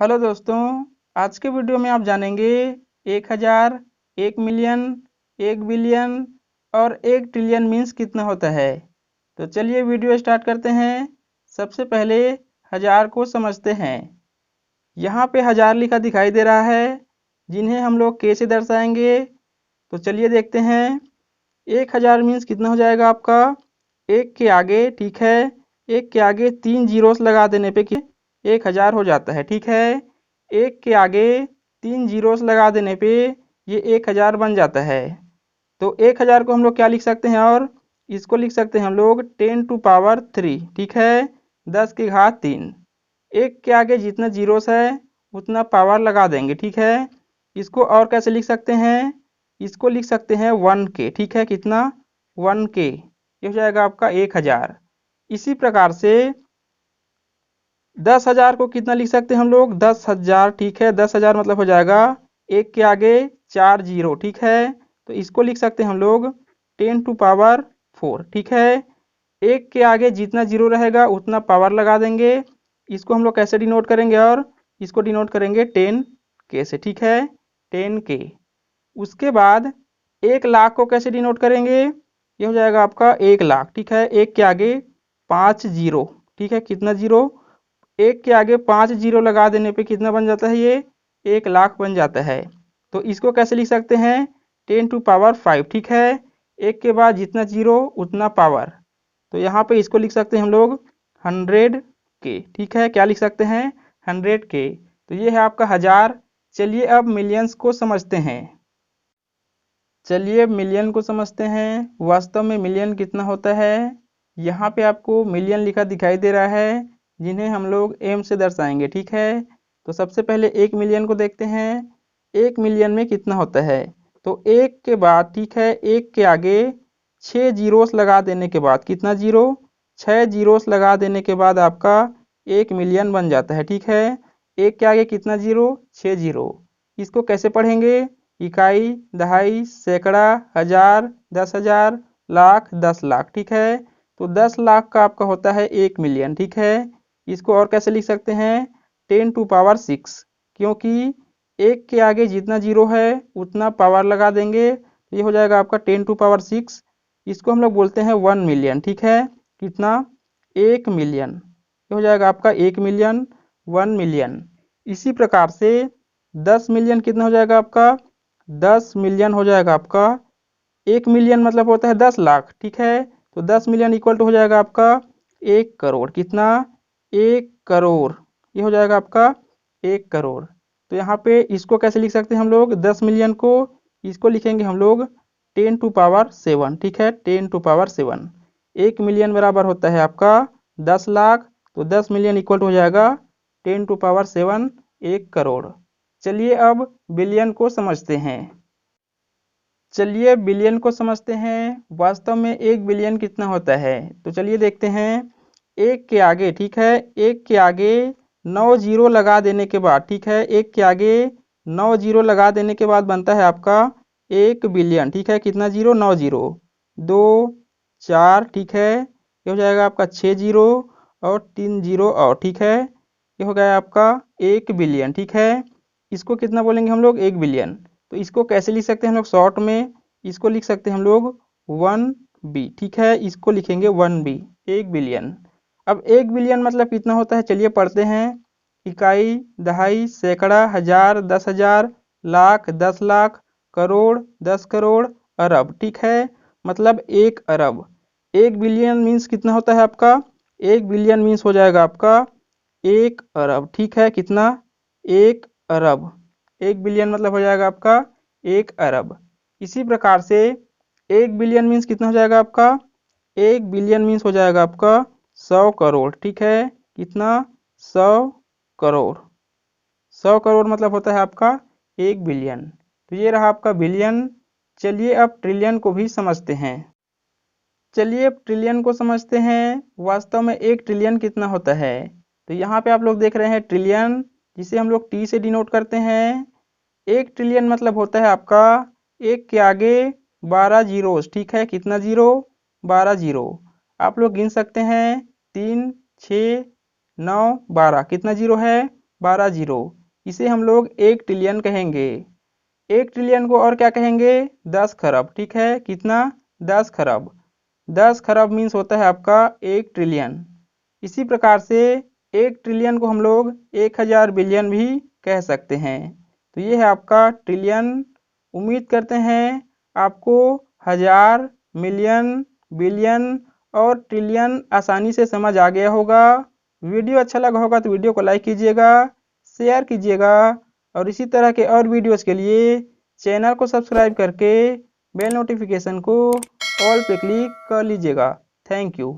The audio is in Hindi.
हेलो दोस्तों, आज के वीडियो में आप जानेंगे 1000, 1 मिलियन, 1 बिलियन और 1 ट्रिलियन मीन्स कितना होता है। तो चलिए वीडियो स्टार्ट करते हैं। सबसे पहले हजार को समझते हैं। यहाँ पे हजार लिखा दिखाई दे रहा है, जिन्हें हम लोग के से दर्शाएंगे। तो चलिए देखते हैं। 1000 मीन्स कितना हो जाएगा आपका। एक के आगे, ठीक है, एक के आगे 3 जीरोस लगा देने पे 1000 हो जाता है, ठीक है। एक के आगे 3 जीरोस लगा देने पे ये 1000 बन जाता है। तो 1000 को हम लोग क्या लिख सकते हैं, और इसको लिख सकते हैं हम लोग 10 टू पावर 3, ठीक है, 10 की घात 3। एक के आगे जितना जीरोस है उतना पावर लगा देंगे, ठीक है। इसको और कैसे लिख सकते हैं, इसको लिख सकते हैं 1 के, ठीक है, कितना 1 के, ये हो जाएगा आपका 1000। इसी प्रकार से 10,000 को कितना लिख सकते हैं हम लोग, 10,000, ठीक है। 10,000 मतलब हो जाएगा एक के आगे 4 जीरो, ठीक है। तो इसको लिख सकते हैं हम लोग 10 टू पावर 4, ठीक है। एक के आगे जितना जीरो रहेगा उतना पावर लगा देंगे। इसको हम लोग कैसे डिनोट करेंगे, और इसको डिनोट करेंगे 10 के से, ठीक है, 10 के। उसके बाद 1 लाख को कैसे डिनोट करेंगे, ये हो जाएगा आपका 1 लाख, ठीक है। एक के आगे 5 जीरो, ठीक है, कितना जीरो, एक के आगे 5 जीरो लगा देने पे कितना बन जाता है, ये 1 लाख बन जाता है। तो इसको कैसे लिख सकते हैं, 10 टू पावर 5, ठीक है। एक के बाद जितना जीरो उतना पावर। तो यहाँ पे इसको लिख सकते हैं हम लोग 100 के, ठीक है। क्या लिख सकते हैं, 100 के। तो ये है आपका हजार। चलिए अब मिलियंस को समझते हैं। चलिए मिलियन को समझते हैं। वास्तव में मिलियन कितना होता है। यहाँ पे आपको मिलियन लिखा दिखाई दे रहा है, जिन्हें हम लोग एम से दर्शाएंगे, ठीक है। तो सबसे पहले 1 मिलियन को देखते हैं। 1 मिलियन में कितना होता है, तो एक के बाद, ठीक है, एक के आगे 6 जीरोस लगा देने के बाद कितना जीरो, 6 जीरोस लगा देने के बाद आपका 1 मिलियन बन जाता है, ठीक है। एक के आगे कितना जीरो, 6 जीरो। इसको कैसे पढ़ेंगे, इकाई, दहाई, सैकड़ा, हजार, 10,000, लाख, 10 लाख, ठीक है। तो 10 लाख का आपका होता है 1 मिलियन, ठीक है। इसको और कैसे लिख सकते हैं, 10 टू पावर 6, क्योंकि एक के आगे जितना जीरो है उतना पावर लगा देंगे। ये हो जाएगा आपका 10 टू पावर 6। इसको हम लोग बोलते हैं 1 मिलियन, ठीक है। कितना, 1 मिलियन। ये हो जाएगा आपका 1 मिलियन, 1 मिलियन। इसी प्रकार से 10 मिलियन कितना हो जाएगा आपका, 10 मिलियन हो जाएगा आपका, 1 मिलियन मतलब होता है 10 लाख, ठीक है। तो 10 मिलियन इक्वल टू हो जाएगा आपका 1 करोड़, कितना, 1 करोड़। ये हो जाएगा आपका 1 करोड़। तो यहाँ पे इसको कैसे लिख सकते हैं हम लोग, 10 मिलियन को, इसको लिखेंगे हम लोग 10 टू पावर 7, ठीक है, 10 टू पावर 7। 1 मिलियन बराबर होता है आपका 10 लाख, तो 10 मिलियन इक्वल टू हो जाएगा 10 टू पावर 7, 1 करोड़। चलिए अब बिलियन को समझते हैं। चलिए बिलियन को समझते हैं। वास्तव में 1 बिलियन कितना होता है, तो चलिए देखते हैं। एक के आगे, ठीक है, एक के आगे 9 जीरो लगा देने के बाद, ठीक है, एक के आगे 9 जीरो लगा देने के बाद बनता है आपका 1 बिलियन, ठीक है। कितना जीरो, 9 जीरो, 2, 4, ठीक है, ये हो जाएगा आपका 6 जीरो और 3 जीरो और, ठीक है, ये हो गया आपका 1 बिलियन, ठीक है। इसको कितना बोलेंगे हम लोग, 1 बिलियन। तो इसको कैसे लिख सकते हैं हम लोग शॉर्ट में, इसको लिख सकते हैं हम लोग 1 बी, ठीक है। इसको लिखेंगे 1 बी, 1 बिलियन। अब 1 बिलियन मतलब कितना होता है, चलिए पढ़ते हैं। इकाई, दहाई, सैकड़ा, हजार, 10,000, लाख, 10 लाख, करोड़, 10 करोड़, अरब, ठीक है, मतलब 1 अरब। 1 बिलियन मीन्स कितना होता है आपका, 1 बिलियन मीन्स हो जाएगा आपका 1 अरब, ठीक है, कितना, 1 अरब। 1 बिलियन मतलब हो जाएगा आपका 1 अरब। इसी प्रकार से 1 बिलियन मीन्स कितना हो जाएगा आपका, 1 बिलियन मीन्स हो जाएगा आपका 100 करोड़, ठीक है, कितना, 100 करोड़। 100 करोड़ मतलब होता है आपका 1 बिलियन। तो ये रहा आपका बिलियन। चलिए अब ट्रिलियन को भी समझते हैं। चलिए अब ट्रिलियन को समझते हैं। वास्तव में 1 ट्रिलियन कितना होता है, तो यहाँ पे आप लोग देख रहे हैं ट्रिलियन, जिसे हम लोग टी से डिनोट करते हैं। 1 ट्रिलियन मतलब होता है आपका एक के आगे 12 जीरोस, ठीक है, कितना जीरो, 12 जीरो। आप लोग गिन सकते हैं 3, 6, 9, 12, कितना जीरो है, 12 जीरो। इसे हम लोग 1 ट्रिलियन कहेंगे। 1 ट्रिलियन को और क्या कहेंगे? 10 खरब। ठीक है, कितना? 10 खरब। 10 खरब मीन्स होता है आपका 1 ट्रिलियन। इसी प्रकार से 1 ट्रिलियन को हम लोग 1000 बिलियन भी कह सकते हैं। तो ये है आपका ट्रिलियन। उम्मीद करते हैं आपको हजार, मिलियन, बिलियन और ट्रिलियन आसानी से समझ आ गया होगा। वीडियो अच्छा लगा होगा तो वीडियो को लाइक कीजिएगा, शेयर कीजिएगा और इसी तरह के और वीडियोस के लिए चैनल को सब्सक्राइब करके बेल नोटिफिकेशन को ऑल पे क्लिक कर लीजिएगा। Thank you.